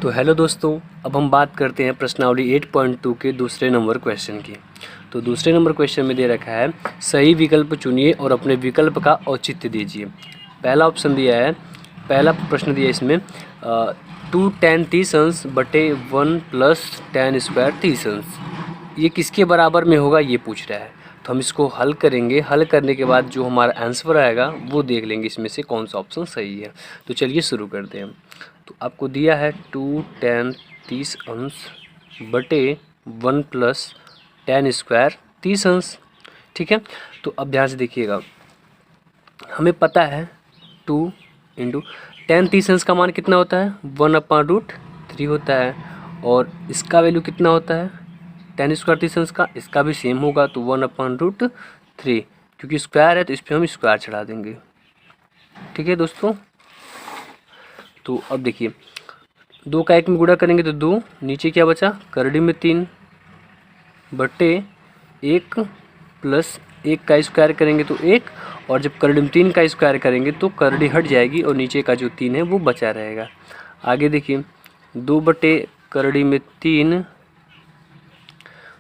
तो हेलो दोस्तों, अब हम बात करते हैं प्रश्नावली 8.2 के दूसरे नंबर क्वेश्चन की। तो दूसरे नंबर क्वेश्चन में दे रखा है सही विकल्प चुनिए और अपने विकल्प का औचित्य दीजिए। पहला ऑप्शन दिया है, पहला प्रश्न दिया है इसमें 2 tan 30 अंश बटे 1 + tan स्क्वायर 30 अंश, ये किसके बराबर में होगा ये पूछ रहा है। तो हम इसको हल करेंगे, हल करने के बाद जो हमारा आंसर आएगा वो देख लेंगे इसमें से कौन सा ऑप्शन सही है। तो चलिए शुरू करते हैं। तो आपको दिया है 2 tan 30 अंश बटे 1 + tan स्क्वायर 30 अंश, ठीक है। तो अब ध्यान से देखिएगा, हमें पता है 2 × tan 30 अंश का मान कितना होता है 1/√3 होता है, और इसका वैल्यू कितना होता है tan स्क्वायर 30 अंश का, इसका भी सेम होगा तो 1/√3, क्योंकि स्क्वायर है तो इस पर हम स्क्वायर चढ़ा देंगे, ठीक है दोस्तों। तो अब देखिए 2 का 1 में गुणा करेंगे तो 2, नीचे क्या बचा करड़ी में 3 बटे 1 + 1 का स्क्वायर करेंगे तो 1, और जब करड़ी में 3 का स्क्वायर करेंगे तो करड़ी हट जाएगी और नीचे का जो 3 है वो बचा रहेगा। आगे देखिए 2 बटे करड़ी में 3,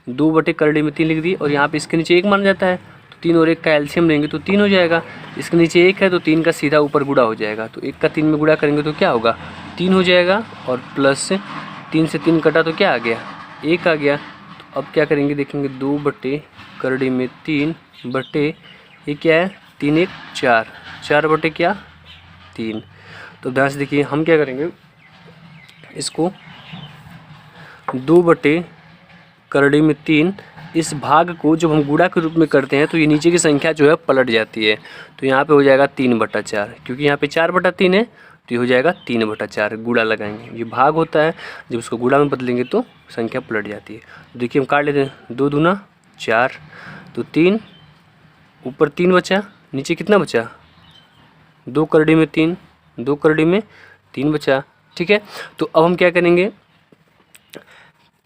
2 बटे करड़ी में 3 लिख दी, और यहाँ पे इसके नीचे 1 माना जाता है तो 3 और 1 का एलसीएम लेंगे तो 3 हो जाएगा। इसके नीचे 1 है तो 3 का सीधा ऊपर गुणा हो जाएगा, तो 1 का 3 में गुणा करेंगे तो क्या होगा 3 हो जाएगा, और प्लस 3 से 3 कटा तो क्या आ गया 1 आ गया। तो अब क्या करेंगे देखेंगे 2 बटे करड़ी में 3 बटे ये क्या है 3 1 4, 4 बटे क्या 3। तो ध्यान से देखिए हम क्या करेंगे, इसको 2 बटे करड़ी में 3, इस भाग को जब हम गुणा के रूप में करते हैं तो ये नीचे की संख्या जो है पलट जाती है, तो यहाँ पे हो जाएगा 3/4, क्योंकि यहाँ पे 4/3 है तो ये हो जाएगा 3/4, गुणा लगाएंगे, ये भाग होता है, जब उसको गुणा में बदलेंगे तो संख्या पलट जाती है। तो देखिए हम काट लेते हैं 2 दूना 4, तो 3, ऊपर 3 बचा, नीचे कितना बचा 2 करड़ी में 3, 2 करड़ी में 3 बचा, ठीक है। तो अब हम क्या करेंगे,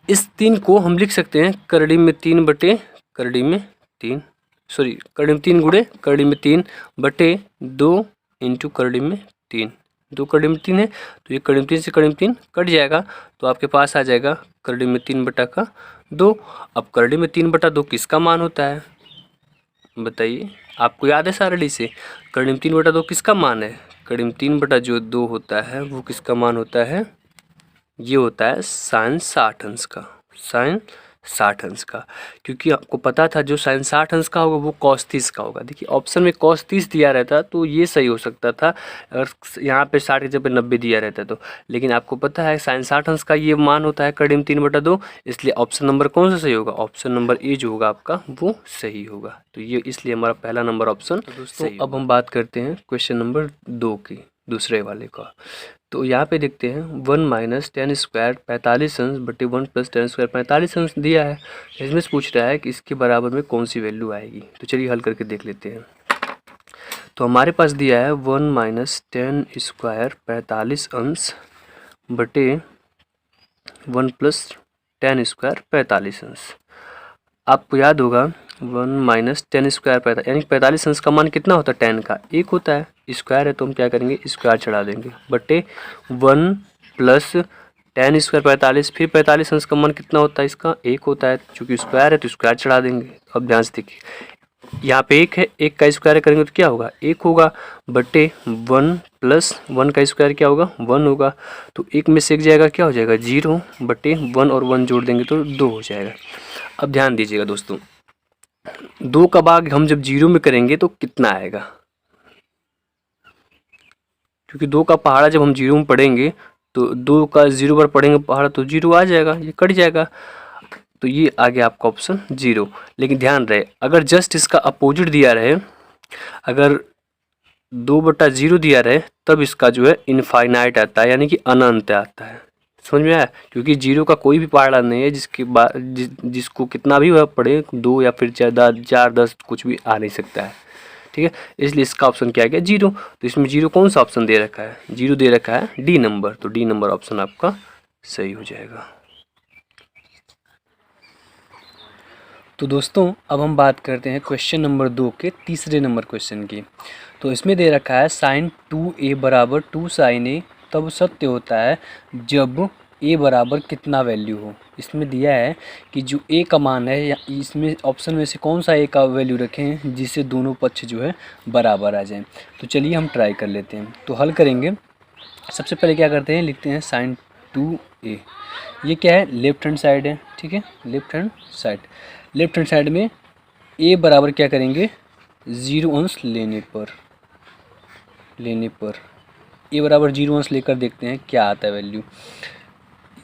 इस 3 को हम लिख सकते हैं करड़ी में 3 बटे करड़ी में 3, सॉरी करड़ी में 3 गुणे करड़ी में 3 बटे 2 × करड़ी में 3, 2 करड़ी में 3 है तो ये करड़ी में 3 से करड़ी में 3 कट जाएगा, तो आपके पास आ जाएगा करड़ी में 3/2। अब करड़ी में 3/2 किसका मान होता है बताइए, आपको याद है सारणी से करड़ी में 3/2 किसका मान है, करड़ी में 3/2 होता है वो किसका मान होता है, ये होता है sin 60 अंश का, sin 60 अंश का, क्योंकि आपको पता था जो sin 60 अंश का होगा वो cos 30 का होगा। देखिए ऑप्शन में cos 30 दिया रहता तो ये सही हो सकता था, अगर यहाँ पे 60 की जगह 90 दिया रहता तो, लेकिन आपको पता है sin 60 अंश का ये मान होता है करड़ी में 3/2, इसलिए ऑप्शन नंबर कौन सा सही होगा, ऑप्शन नंबर ए जो होगा आपका वो सही होगा। तो ये इसलिए हमारा पहला नंबर ऑप्शन सही। अब हम बात करते हैं क्वेश्चन नंबर 2 की, दूसरे वाले का। तो यहाँ पे देखते हैं 1 - tan स्क्वायर 45 अंश बटे 1 + tan स्क्वायर 45 अंश दिया है, इसमें से पूछ रहा है कि इसके बराबर में कौन सी वैल्यू आएगी। तो चलिए हल करके देख लेते हैं। तो हमारे पास दिया है 1 - tan स्क्वायर 45 अंश बटे 1 + tan स्क्वायर 45 अंश। आपको याद होगा 1 - tan स्क्वायर 45, यानी 45 अंश का मान कितना होता है tan का 1 होता है, स्क्वायर है तो हम क्या करेंगे स्क्वायर चढ़ा देंगे, बटे 1 + tan स्क्वायर 45, फिर 45 अंश का मान कितना होता है इसका 1 होता है, चूँकि स्क्वायर है तो स्क्वायर चढ़ा देंगे। अब ध्यान से देखिए यहाँ पे 1 है, 1 का स्क्वायर करेंगे तो क्या होगा 1 होगा, बटे 1 + 1 का स्क्वायर क्या होगा 1 होगा, तो 1 में से 1 जाएगा क्या हो जाएगा 0, बटे 1 और 1 जोड़ देंगे तो 2 हो जाएगा। अब ध्यान दीजिएगा दोस्तों, 2 का भाग हम जब 0 में करेंगे तो कितना आएगा, क्योंकि 2 का पहाड़ा जब हम 0 में पढ़ेंगे तो 2 का 0 पर पढ़ेंगे पहाड़ा तो 0 आ जाएगा, ये कट जाएगा, तो ये आ गया आपका ऑप्शन 0। लेकिन ध्यान रहे अगर जस्ट इसका अपोजिट दिया रहे, अगर 2/0 दिया रहे तब इसका जो है इनफाइनाइट आता है, यानी कि अनंत आता है, समझ में आया, क्योंकि 0 का कोई भी पहाड़ा नहीं है जिसके बाद जिसको कितना भी वह पढ़े 2 या फिर 4 10 कुछ भी आ नहीं सकता है, ठीक है। इसलिए इसका ऑप्शन क्या आ गया 0। तो इसमें 0 कौन सा ऑप्शन दे रखा है 0 दे रखा है डी नंबर, तो डी नंबर ऑप्शन आपका सही हो जाएगा। तो दोस्तों अब हम बात करते हैं क्वेश्चन नंबर 2 के तीसरे नंबर क्वेश्चन की। तो इसमें दे रखा है sin 2a = 2 sin a तब सत्य होता है जब ए बराबर कितना वैल्यू हो। इसमें दिया है कि जो ए का मान है, या इसमें ऑप्शन में से कौन सा ए का वैल्यू रखें जिससे दोनों पक्ष जो है बराबर आ जाएं। तो चलिए हम ट्राई कर लेते हैं। तो हल करेंगे। सबसे पहले क्या करते हैं, लिखते हैं sin 2a। ये क्या है, लेफ्ट हैंड साइड है, ठीक है, लेफ्ट हैंड साइड में a बराबर क्या करेंगे, 0 अंश लेने पर a बराबर 0 अंश लेकर देखते हैं क्या आता है वैल्यू।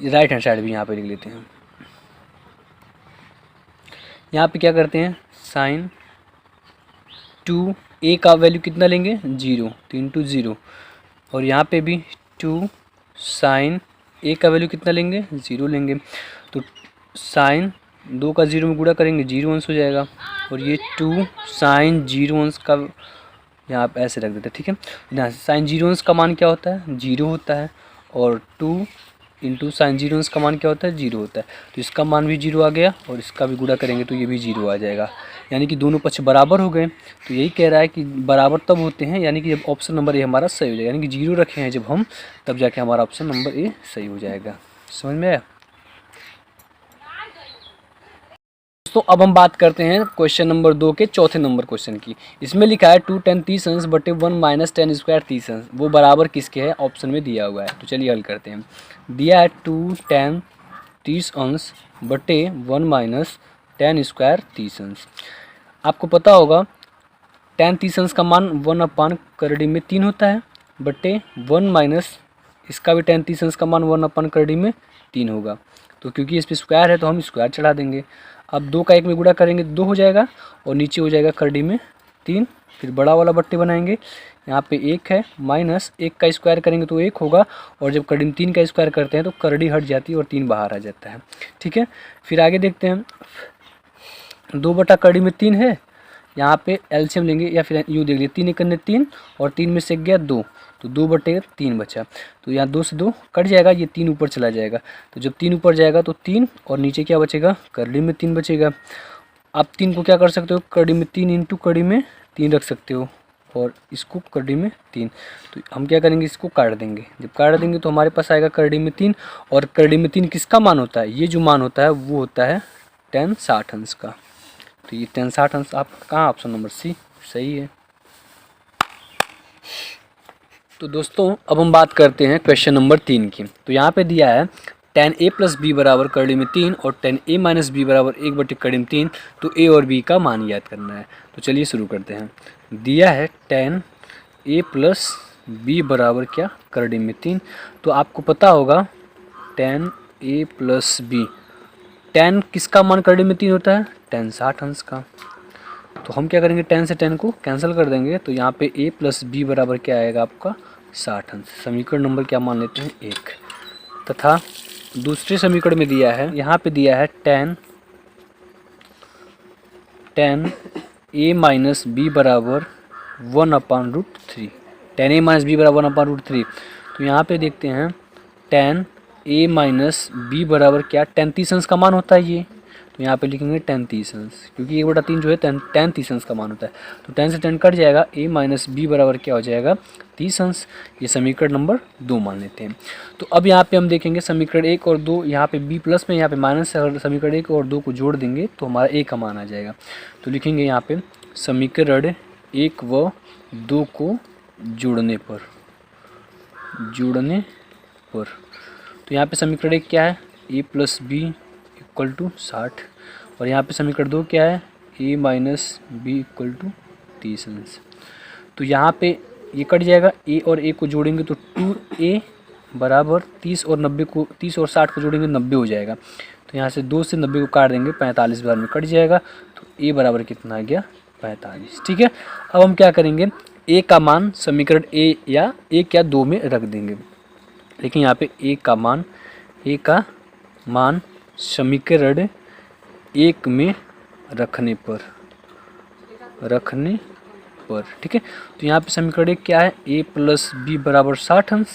राइट हैंड साइड भी यहाँ पे लिख लेते हैं। यहाँ पे क्या करते हैं, sin 2a का वैल्यू कितना लेंगे, 0, 3 2 0, और यहाँ पे भी 2 sin a का वैल्यू कितना लेंगे, 0 लेंगे। तो sin 2 का 0 में गुणा करेंगे, 0 अंश हो जाएगा, और ये 2 sin 0 अंश का यहाँ पे ऐसे रख देते हैं, ठीक है। यहाँ sin 0 अंश का मान क्या होता है, 0 होता है, और 2 इंटू sin 0 अंश का मान क्या होता है, 0 होता है। तो इसका मान भी 0 आ गया, और इसका भी गुणा करेंगे तो ये भी 0 आ जाएगा, यानी कि दोनों पक्ष बराबर हो गए। तो यही कह रहा है कि बराबर तब होते हैं, यानी कि जब ऑप्शन नंबर ए हमारा सही हो जाएगा, यानी कि 0 रखे हैं जब हम, तब जाके हमारा ऑप्शन नंबर ए सही हो जाएगा। समझ में आया। तो अब हम बात करते हैं क्वेश्चन नंबर 2 के चौथे नंबर क्वेश्चन की। इसमें लिखा है 2 tan 30 अंश बटे 1 माइनस tan स्क्वायर 30 अंश, वो बराबर किसके है, ऑप्शन में दिया हुआ है। तो चलिए हल करते हैं। दिया है 2 tan 30 अंश बटे 1 माइनस tan स्क्वायर 30 अंश। आपको पता होगा tan 30 अंश का मान 1/√3 में 3 होता है, बटे 1 माइनस इसका भी tan 30 अंश का मान 1/√3 में 3 होगा। तो क्योंकि इस पर स्क्वायर है तो हम स्क्वायर चढ़ा देंगे। अब 2 का 1 में गुणा करेंगे 2 हो जाएगा, और नीचे हो जाएगा करड़ी में 3, फिर बड़ा वाला बट्टे बनाएंगे, यहाँ पे 1 है, माइनस 1 का स्क्वायर करेंगे तो 1 होगा, और जब करड़ी में 3 का स्क्वायर करते हैं तो करड़ी हट जाती है और 3 बाहर आ जाता है, ठीक है। फिर आगे देखते हैं, 2 बटा करड़ी में 3 है, यहाँ पे एलसीएम लेंगे, या फिर यूँ देख लीजिए, 3 1 3, और 3 में से गया 2, तो 2 बटे 3 बचा। तो यहाँ 2 से 2 कट जाएगा, ये 3 ऊपर चला जाएगा। तो जब 3 ऊपर जाएगा तो 3, और नीचे क्या बचेगा, करड़ी में 3 बचेगा। आप 3 को क्या कर सकते हो, करड़ी में 3 इंटू करड़ी में 3 रख सकते हो, और इसको करड़ी में 3। तो हम क्या करेंगे, इसको काट देंगे। जब काट देंगे तो हमारे पास आएगा करड़ी में 3, और करड़ी में 3 किसका मान होता है, ये जो मान होता है वो होता है tan 60 अंश का। तो ये tan 60 अंश आपका कहाँ, ऑप्शन नंबर सी सही है। तो दोस्तों अब हम बात करते हैं क्वेश्चन नंबर 3 की। तो यहाँ पे दिया है tan a प्लस बी बराबर करड़ी में 3 और tan a माइनस बी बराबर 1 बटे करड़ी में 3, तो a और b का मान याद करना है। तो चलिए शुरू करते हैं। दिया है tan a प्लस बी बराबर क्या, करड़ी में 3। तो आपको पता होगा tan a plus B, tan किसका मान करड़ी में 3 होता है, tan 60 अंश का। तो हम क्या करेंगे, tan से tan को कैंसिल कर देंगे, तो यहाँ पे a प्लस बी बराबर क्या आएगा आपका, 60 अंश। समीकरण नंबर क्या मान लेते हैं, 1। तथा दूसरे समीकरण में दिया है, यहाँ पे दिया है tan a माइनस बी बराबर 1/√3, tan a माइनस बी बराबर 1/√3। तो यहाँ पे देखते हैं tan a माइनस बी बराबर क्या, tan 30 अंश का मान होता है ये, तो यहाँ पे लिखेंगे tan 30 अंश, क्योंकि 1/3 जो है tan 30 अंश का मान होता है। तो tan से tan कट जाएगा, a माइनस बी बराबर क्या हो जाएगा, 30 अंश। ये समीकरण नंबर 2 मान लेते हैं। तो अब यहाँ पे हम देखेंगे समीकरण 1 और 2, यहाँ पे b प्लस में यहाँ पे माइनस है, अगर समीकरण 1 और 2 को जोड़ देंगे तो हमारा a का मान आ जाएगा। तो लिखेंगे यहाँ पे समीकरण 1 व 2 को जोड़ने पर, तो यहाँ पे समीकरण 1 क्या है, a plus B equal to 60, और यहाँ पे समीकरण 2 क्या है, a minus B equal to 30 अंश। तो यहाँ पे ये कट जाएगा, a और a को जोड़ेंगे तो 2a बराबर 30 और 90 को, 30 और 60 को जोड़ेंगे 90 हो जाएगा। तो यहाँ से 2 से 90 को काट देंगे, 45 बार में कट जाएगा। तो a बराबर कितना आ गया, 45, ठीक है। अब हम क्या करेंगे, a का मान समीकरण a या 1 या 2 में रख देंगे। लेकिन यहाँ पे a का मान समीकरण 1 में रखने पर, ठीक है। तो यहाँ पे समीकरण 1 क्या है, a प्लस बी बराबर 60 अंश,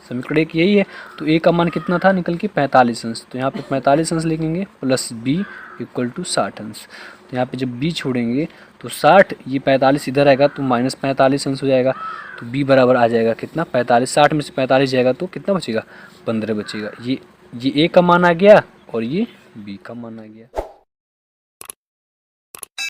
समीकरण एक यही है। तो ए का मान कितना था निकल के 45 अंश, तो यहाँ पे 45 अंश लिखेंगे प्लस बी इक्वल टू 60 अंश। तो यहाँ पे जब बी छोड़ेंगे तो 60, ये 45 इधर आएगा तो माइनस 45 अंश हो जाएगा। तो बी बराबर आ जाएगा कितना 45, 60 में से 45 जाएगा तो कितना बचेगा 15 बचेगा। ये ए का मान आ गया और ये बी का मान आ गया।